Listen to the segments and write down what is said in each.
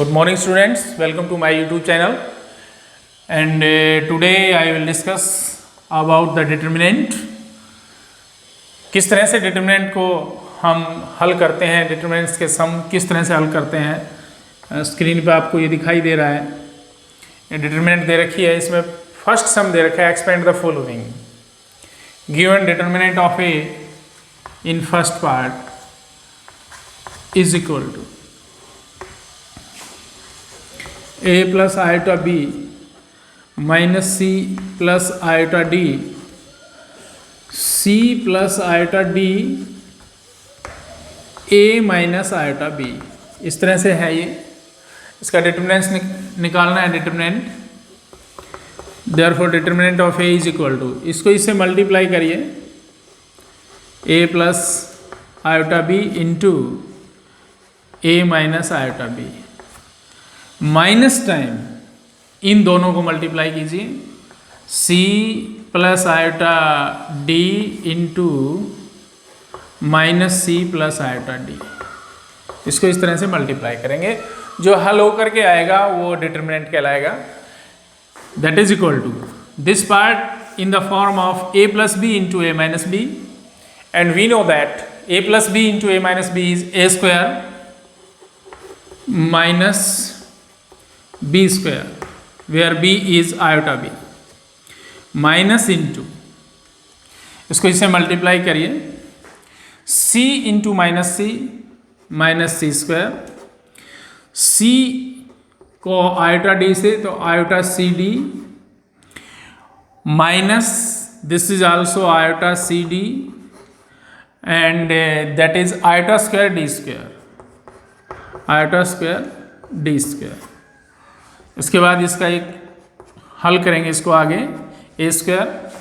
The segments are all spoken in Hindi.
Good morning students, welcome to my YouTube channel and today I will discuss about the determinant. किस तरह से determinant को हम हल करते हैं, determinants के सम किस तरह से हल करते हैं। स्क्रीन पे आपको ये दिखाई दे रहा है, ये determinant दे रखी है, इसमें फर्स्ट सम दे रखा है expand the following. Given determinant of A in first part is equal to a plus iota b minus c plus iota d, c plus iota d, a minus iota b, इस तरह से है ये। इसका डिटरमिनेंट निकालना है, determinant. Therefore determinant of a is equal to, इसको इससे मल्टीप्लाई करिए, a plus iota b into a minus iota b, minus time इन दोनों को मल्टीप्लाई कीजिए, c plus iota d into minus C plus iota d, इसको इस तरह से मल्टीप्लाई करेंगे। जो हल होकर के आएगा वो डिटरमिनेंट कहलाएगा। That is equal to this part in the form of a plus B into a minus B, and we know that a plus B into a minus B is a square minus b square, where b is iota b, minus into, इसको इससे मल्टीप्लाई करिए, c into minus C minus C square, c को आयोटा d से तो iota C D minus this is also iota C D and that is iota square D square, iota square D square. इसके बाद इसका एक हल करेंगे, इसको आगे A square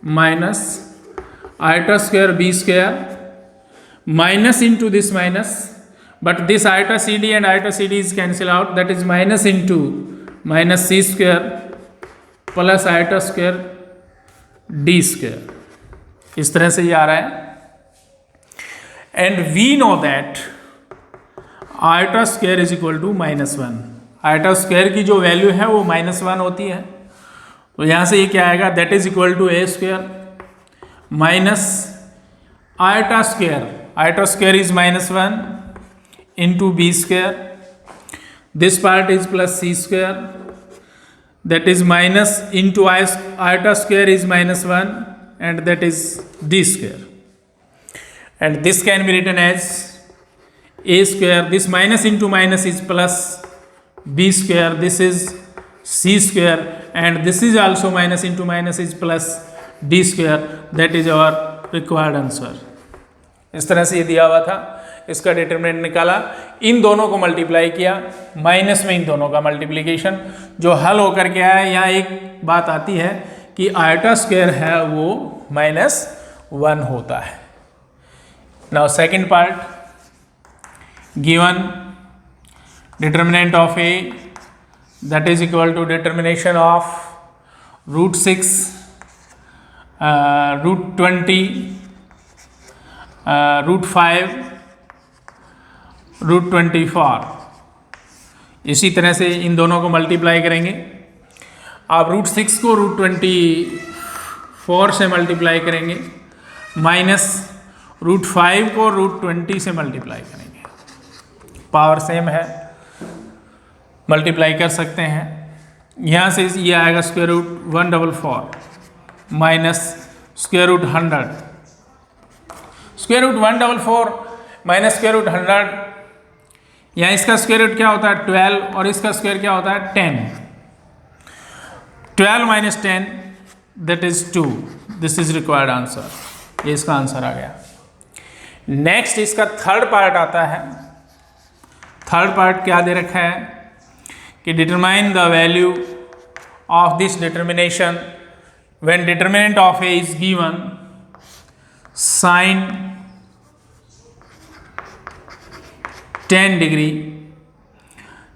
minus iota square B square minus into this minus, but this iota C D and iota C D is cancel out, that is minus into minus C square plus iota square D square. इस तरह से ये आ रहा है। And we know that iota square is equal to minus one, iota square की जो वैल्यू है वो माइनस वन होती है, तो यहाँ से ये क्या आएगा, that is equal to A square minus iota square, iota square is minus one into B square, this part is plus C square, that is minus into iota square is minus one and that is D square, and this can be written as a square, this minus into minus is plus b square, this is c square and this is also minus into minus is plus d square, that is our required answer। इस तरह से ये दिया हुआ था, इसका डिटरमिनेंट निकाला, इन दोनों को मल्टीप्लाई किया, माइनस में इन दोनों का मल्टीप्लिकेशन, जो हल होकर के आया। यहाँ एक बात आती है कि आयोटा स्क्वायर है वो माइनस वन होता है। Now second part, given determinant of a that is equal to determination of root 6 root 20 root 5 root 24, इसी तरह से इन दोनों को मल्टीप्लाई करेंगे। आप रूट 6 को रूट 24 से मल्टीप्लाई करेंगे, माइनस रूट 5 को रूट 20 से मल्टीप्लाई करेंगे, पावर सेम है, मल्टीप्लाई कर सकते हैं। यहाँ से ये आएगा square root 144 minus square root 100, square root 144 minus square root 100, यहाँ इसका स्क्वायर रूट क्या होता है 12 और इसका स्क्वायर क्या होता है 10, 12 minus 10 that is 2, this is required answer, ये इसका आंसर आ गया। नेक्स्ट इसका थर्ड पार्ट आता है। थर्ड पार्ट क्या दे रखा है कि determine the value of this determination when determinant of A is given sine 10 degree,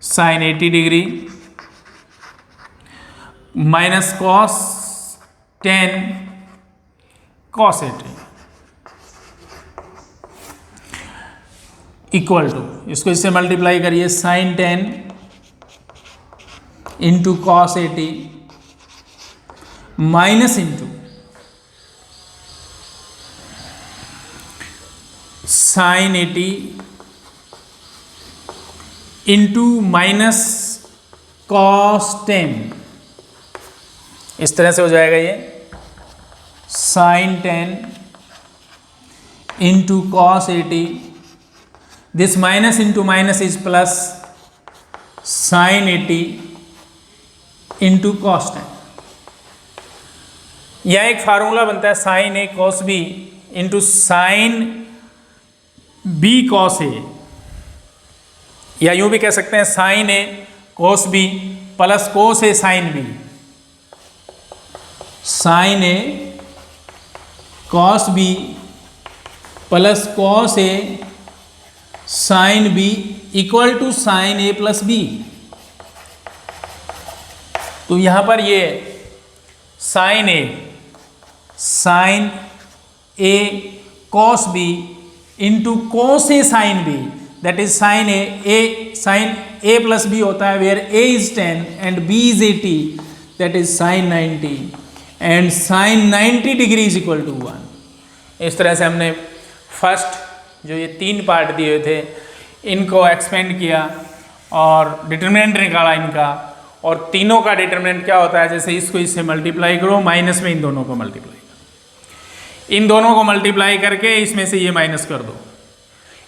sine 80 degree minus cos 10 cos 80 equal to, इसको इससे मल्टीप्लाई करिए, sine 10 into cos 80 minus into sine 80 into minus cos 10। इस तरह से हो जाएगा ये sine 10 into cos 80, this minus into minus is plus sine 80 into cos 10। यह एक फार्मूला बनता है sine A cos B into sine B cos A, या यूं भी कह सकते हैं sine A cos B plus cos A sine B. Sine A cos B plus cos A sine B equal to sine A plus B. तो यहां पर ये sine A cos B into cos A sine B, that is sine A plus B होता है where A is 10 and B is 80, that is sine 90 and sine 90 degree is equal to 1। इस तरह से हमने फर्स्ट जो ये 3 पार्ट दिए हुए थे इनको एक्सपेंड किया और डिटरमिनेंट निकाला इनका, और तीनों का डिटरमिनेंट क्या होता है, जैसे इसको इससे मल्टीप्लाई करो, माइनस में इन दोनों को मल्टीप्लाई करो, इन दोनों को मल्टीप्लाई करके इसमें से ये माइनस कर दो,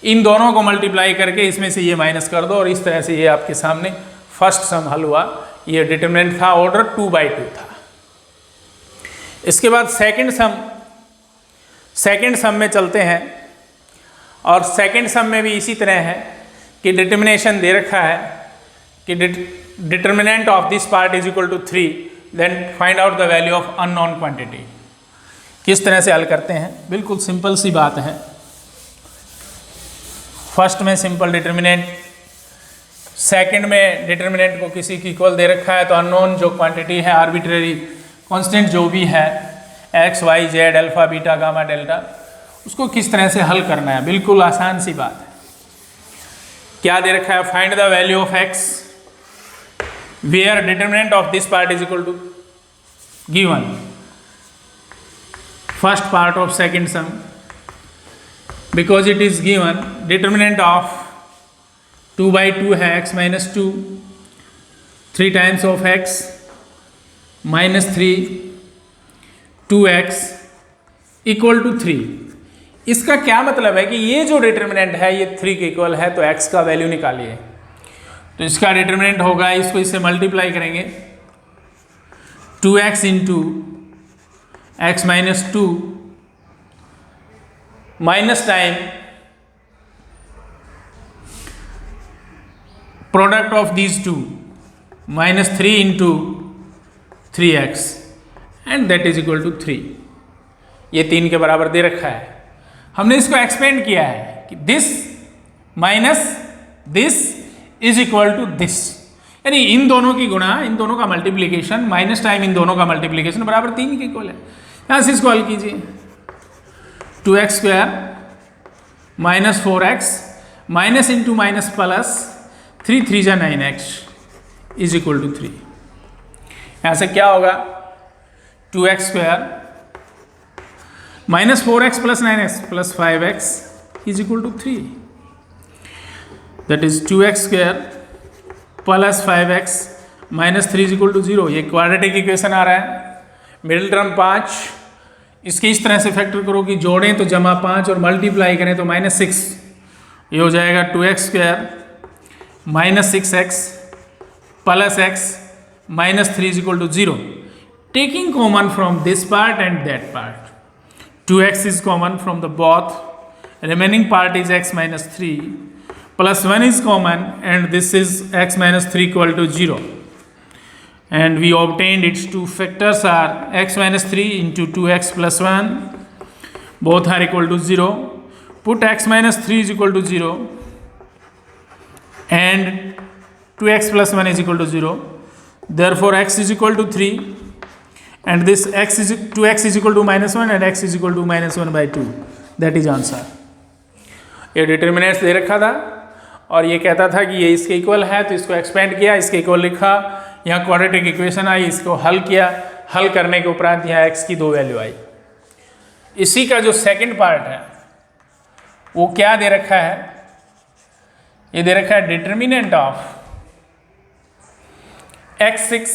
इन दोनों को मल्टीप्लाई करके इसमें से ये माइनस कर दो, और इस तरह से ये आपके सामने फर्स्ट सम हल हुआ। ये डिटरमिनेंट था, ऑर्डर 2/2 था। इसके बाद सेकंड सम में चलते हैं, और सेकंड सम में भी इसी तरह है कि डिटर्मिनेशन दे रखा है कि determinant of this part is equal to 3, then find out the value of unknown quantity. किस तरह से हल करते हैं, बिल्कुल सिंपल सी बात है। फर्स्ट में सिंपल डिटर्मिनेंट, सेकंड में डिटर्मिनेंट को किसी की इक्वल दे रखा है, तो अननोन जो क्वांटिटी है, आर्बिट्रेरी कांस्टेंट जो भी है, x y z alpha beta gamma delta, उसको किस तरह से हल करना है, बिल्कुल आसान सी बात है। क्या दे रखा है, find the value of x where determinant of this part is equal to given. First part of second sum, because it is given, determinant of 2/2 है x minus 2, 3 times of x minus 3, 2x equal to 3। इसका क्या मतलब है कि ये जो डिटर्मिनेंट है ये 3 के इक्वल है, तो x का वैल्यू निकालिए। तो इसका डिटर्मिनेंट होगा, इसको इससे मल्टीप्लाई करेंगे, 2x into x minus 2 minus time product of these two minus 3 into 3x and that is equal to 3। ये 3 के बराबर दे रखा है। हमने इसको एक्सपेंड किया है कि this minus this is equal to this, यानी इन दोनों की गुणा, इन दोनों का मल्टीप्लीकेशन माइनस टाइम इन दोनों का मल्टीप्लीकेशन बराबर 3 के इक्वल है। यहाँ से इसको हल कीजिए, 2x square minus 4x minus into minus plus 3 3 जा 9x इज इक्वल टू 3। यहाँ से क्या होगा, 2x square minus 4x plus 9x plus 5x is equal to 3, that is 2x square plus 5x minus 3 is equal to 0। ये क्वाड्रेटिक इक्वेशन आ रहा है, मिडिल टर्म 5, इसके इस तरह से फैक्टर करो कि जोड़ें तो जमा 5 और मल्टीप्लाई करें तो माइनस 6। ये हो जाएगा 2x square minus 6x plus x minus 3 is equal to 0। Taking common from this part and that part, 2x is common from the both, remaining part is x minus 3 plus 1 is common and this is x minus 3 equal to 0, and we obtained its two factors are x minus 3 into 2x plus 1, both are equal to 0. Put x minus 3 is equal to 0 and 2x plus 1 is equal to 0, therefore x is equal to 3 and this x is 2x is equal to minus 1 and x is equal to minus 1/2, that is answer। ये डिटर्मिनेंट्स दे रखा था और ये कहता था कि ये इसके इक्वल है, तो इसको एक्सपेंड किया, इसके इक्वल लिखा, यहाँ क्वाड्रेटिक इक्वेशन आई, इसको हल किया, हल करने के उपरांत यहाँ x की 2 वैल्यू आई। इसी का जो सेकंड पार्ट है वो क्या दे रखा है, ये दे रखा है determinant of x6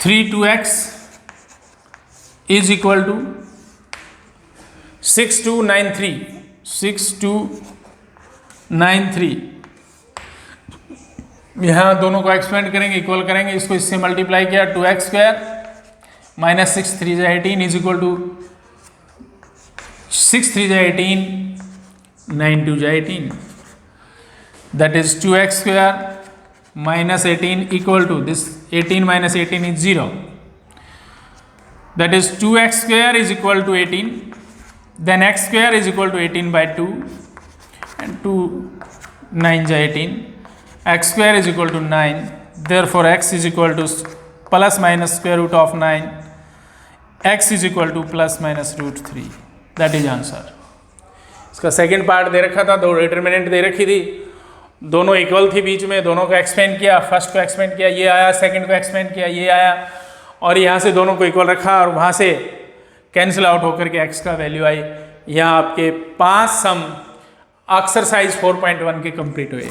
3 2x is equal to 6293 यहाँ दोनों को एक्सपेंड करेंगे, इक्वल करेंगे, इसको इससे मल्टीप्लाई किया 2x square minus 6 3 18 is equal to 6 3 18 9 2 18, that is 2x square minus 18 equal to this 18 minus 18 is 0, that is 2x square is equal to 18, then x square is equal to 18 by 2 and 2 9 is 18, x square is equal to 9, therefore x is equal to plus minus square root of 9, x is equal to plus minus root 3, that is answer। इसका सेकेंड पार्ट दे रखा था, दो डिटर्मिनेंट दे रखी थी, दोनों इक्वल थी बीच में, दोनों को एक्सपेंड किया, फर्स्ट को एक्सपेंड किया ये आया, सेकंड को एक्सपेंड किया ये आया, और यहाँ से दोनों को इक्वल रखा और वहाँ से कैंसिल आउट होकर के x का वैल्यू आई। यहाँ आपके 5 सम एक्सरसाइज 4.1 के कंप्लीट हुए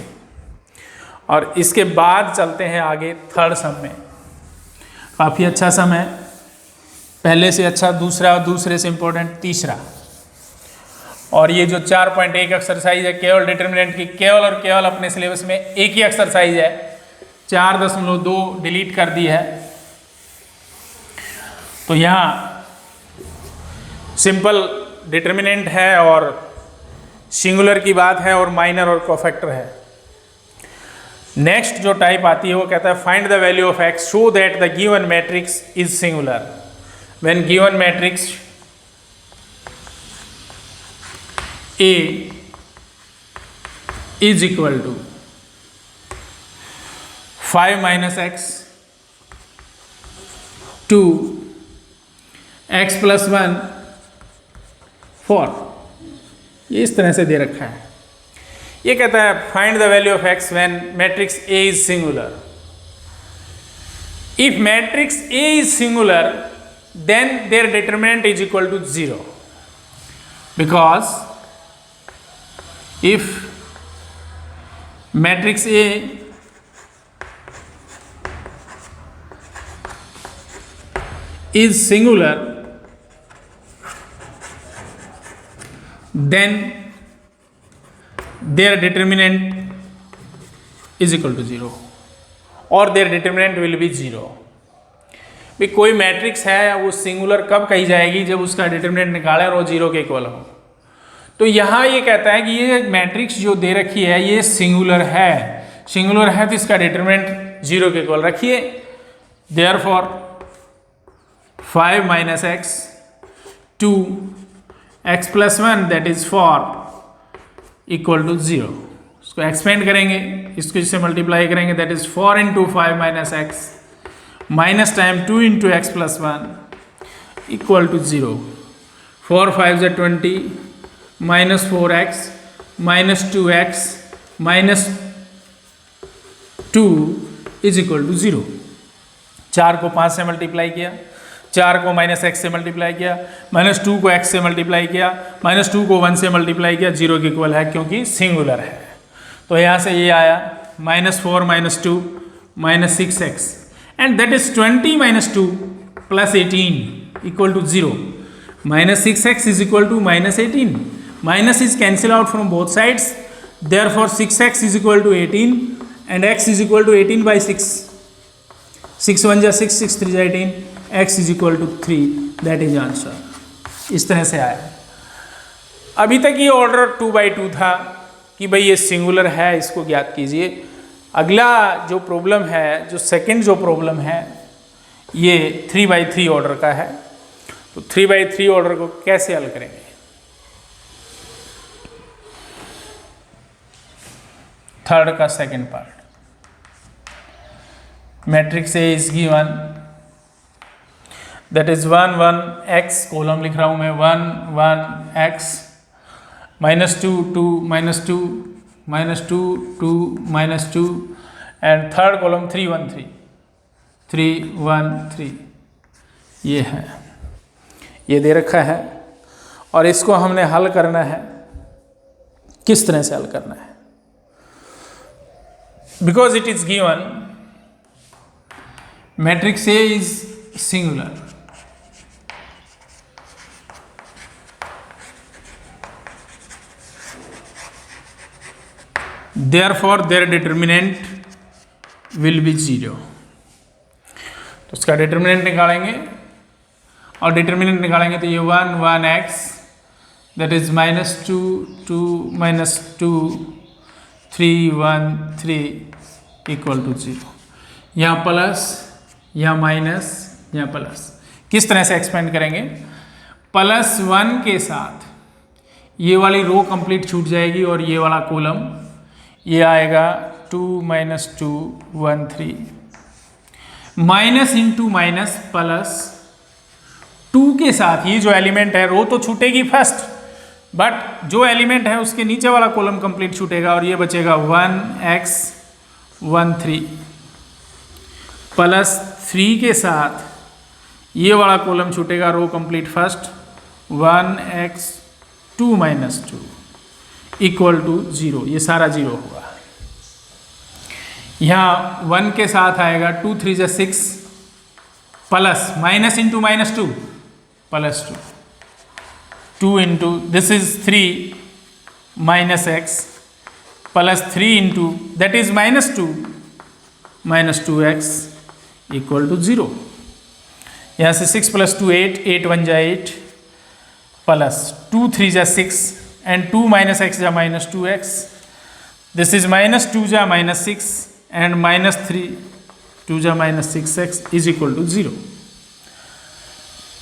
और इसके बाद चलते हैं आगे थर्ड सम में। काफ़ी अच्छा सम है, पहले से अच्छा दूसरा और दूसरे से इम्पोर्टेंट तीसरा। और ये जो 4.1 एक्सरसाइज है केवल डिटर्मिनेंट की, केवल और केवल अपने सिलेबस में एक ही एक्सरसाइज है, 4.2 डिलीट कर दी है। तो यहाँ सिंपल डिटर्मिनेंट है और सिंगुलर की बात है और माइनर और कोफैक्टर है। नेक्स्ट जो टाइप आती है वो कहता है find the value of x show that the given matrix is singular when given matrix A is equal to 5 minus x 2 x plus 1 4, ये इस तरह से दे रखा है। ये कहता है find the value of x when matrix A is singular. If matrix A is singular then their determinant is equal to 0 because if matrix A is singular then their determinant is equal to 0 or their determinant will be 0। भी कोई मैट्रिक्स है वो सिंगुलर कब कही जाएगी, जब उसका डिटर्मिनेंट निकालें और वो 0 के इक्वल हो। तो यहाँ ये कहता है कि ये मैट्रिक्स जो दे रखी है ये सिंगुलर है, सिंगुलर है तो इसका डिटरमिनेंट 0 के इक्वल रखिए। Therefore 5 minus x 2 x plus 1 that is 4 equal to 0। इसको एक्सपेंड करेंगे, इसको इससे मल्टीप्लाई करेंगे, that is 4 into 5 minus x minus time 2 into x plus 1 equal to 0। 4 5 = 20 minus 4x minus 2x minus 2 is equal to 0। 4 को 5 से मल्टीप्लाई किया, 4 को माइनस x से मल्टीप्लाई किया, माइनस 2 को x से मल्टीप्लाई किया, माइनस 2 को 1 से मल्टीप्लाई किया, 0 के इक्वल है क्योंकि सिंगुलर है। तो यहाँ से ये आया minus 4 minus 2 minus 6x and that is 20 minus 2 plus 18 equal to 0। Minus 6x is equal to minus 18, minus is cancel out from both sides, therefore 6x is equal to 18 and x is equal to 18 by 6, 6 1 = 6 6 3 = 18, x is equal to 3, that is answer। इस तरह से आया। अभी तक ये ऑर्डर 2/2 था कि भाई ये सिंगुलर है, इसको ज्ञात कीजिए। अगला जो प्रॉब्लम है, जो सेकंड जो प्रॉब्लम है ये 3/3 ऑर्डर का है। तो 3/3 ऑर्डर को कैसे हल करेंगे? थर्ड का second part, matrix A is given that is 1 1 x, column लिख रहा हूं मैं 1 1 x minus 2 2 minus 2 -2 2 -2 and third column 3 1 3 3 1 3, ये है, ये दे रखा है और इसको हमने हल करना है। किस तरह से हल करना है? Because it is given matrix A is singular, therefore their determinant will be 0। तो उसका डिटर्मिनेंट निकालेंगे और डिटर्मिनेंट निकालेंगे तो ये 1 1 x that is -2 2 -2 3 1 3 equal to 0। यहाँ प्लस, यहाँ माइनस, यहाँ प्लस। किस तरह से एक्सपेंड करेंगे? +1 के साथ ये वाली रो कंप्लीट छूट जाएगी और ये वाला कॉलम ये आएगा 2 -2 1 3, माइनस इंटू माइनस प्लस 2 के साथ ये जो एलिमेंट है, रो तो छूटेगी फर्स्ट, बट जो एलिमेंट है उसके नीचे वाला कॉलम कंप्लीट छूटेगा और ये बचेगा 1x 1 3 प्लस 3 के साथ ये वाला कॉलम छूटेगा, row complete first 1x 2 -2 equal to 0। ये सारा 0 होगा। यहाँ 1 के साथ आएगा 2 3 6 plus minus into -2 plus 2 2 into this is 3 minus x plus 3 into that is -2 2x equal to 0। यहाँ से 6 + 2 8 8 1 जा 8 प्लस 2 3 जा 6 and 2 - x जा -2x, this is -2 जा -6 and -3 2 जा -6x is equal to 0।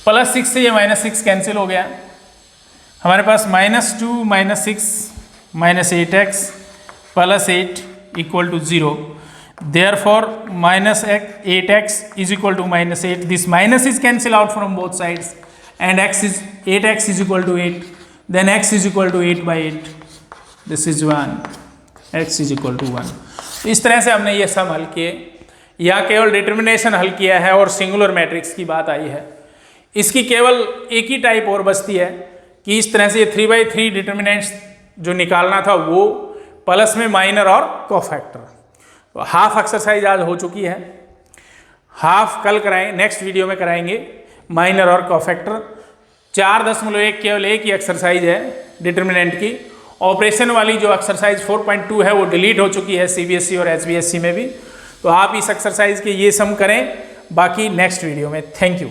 +6 से ये -6 कैंसिल हो गया, हमारे पास -2 - 6 -8x plus 8 equal to 0। therefore -8x is equal to -8, this minus is cancel out from both sides and 8x is equal to 8, then x is equal to 8 by 8, this is 1, x is equal to 1। इस तरह से हमने ये सम हल किए, या केवल डिटर्मिनेशन हल किया है और सिंगुलर मैट्रिक्स की बात आई है। इसकी केवल एक ही टाइप और बचती है कि इस तरह से ये 3/3 डिटर्मिनेंट्स जो निकालना था वो प्लस में माइनर और कोफैक्टर। तो हाफ एक्सरसाइज आज हो चुकी है, हाफ कल कराएंगे, नेक्स्ट वीडियो में कराएंगे माइनर और कोफैक्टर। 4.1 केवल एक ही एक्सरसाइज है डिटर्मिनेंट की। ऑपरेशन वाली जो एक्सरसाइज 4.2 है वो डिलीट हो चुकी है CBSE और SBSE में भी। तो आप इस एक्सरसाइज के ये सम करें, बाकी नेक्स्ट वीडियो में। Thank you.